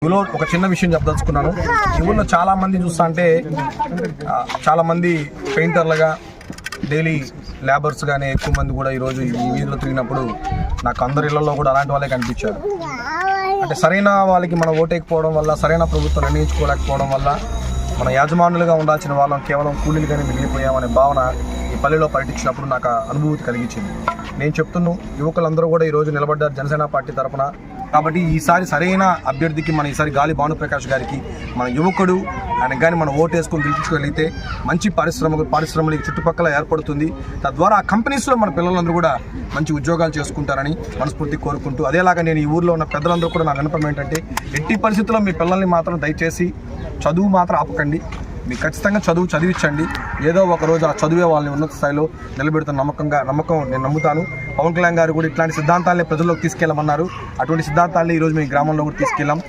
ఊళ్ళో ఒక చిన్న విషయం చెప్పదలుచుకున్నాను. ఈ ఊళ్ళో చాలామంది చూస్తా అంటే చాలామంది పెయింటర్లుగా డైలీ లేబర్స్గానే ఎక్కువ మంది కూడా ఈరోజు ఈ వీధిలో తిరిగినప్పుడు నాకు అందరి ఇళ్లలో కూడా అలాంటి వాళ్ళే కనిపించారు. అంటే సరైన వాళ్ళకి మనం ఓటేకపోవడం వల్ల, సరైన ప్రభుత్వం నిర్ణయించుకోలేకపోవడం వల్ల మన యాజమానులుగా ఉండాల్సిన వాళ్ళం కేవలం కూలీలుగానే మిగిలిపోయామనే భావన ఈ పల్లెలో పర్యటించినప్పుడు నాకు అనుభూతి కలిగించింది. నేను చెప్తున్నాను, యువకులందరూ కూడా ఈరోజు నిలబడ్డారు జనసేన పార్టీ తరఫున. కాబట్టి ఈసారి సరైన అభ్యర్థికి మన ఈసారి గాలి భానుప్రకాష్ గారికి మన యువకుడు ఆయనకు కానీ మనం ఓటేసుకొని గెలిపించుకోగలిగితే మంచి పారిశ్రమలు చుట్టుపక్కల ఏర్పడుతుంది. తద్వారా ఆ కంపెనీస్లో మన పిల్లలందరూ కూడా మంచి ఉద్యోగాలు చేసుకుంటారని మనస్ఫూర్తి కోరుకుంటూ, అదేలాగా నేను ఈ ఊర్లో ఉన్న పెద్దలందరూ కూడా నా విన్నపం ఏంటంటే, ఎట్టి పరిస్థితుల్లో మీ పిల్లల్ని మాత్రం దయచేసి చదువు మాత్రం ఆపకండి. మీకు ఖచ్చితంగా చదివించండి. ఏదో ఒక రోజు ఆ చదివే వాళ్ళని ఉన్నత స్థాయిలో నిలబెడుతున్న నమ్మకం నేను నమ్ముతాను. పవన్ కళ్యాణ్ గారు కూడా ఇట్లాంటి సిద్ధాంతాలనే ప్రజల్లోకి తీసుకెళ్ళమన్నారు. అటువంటి సిద్ధాంతాలనే ఈరోజు మీ గ్రామంలో కూడా తీసుకెళ్ళాం.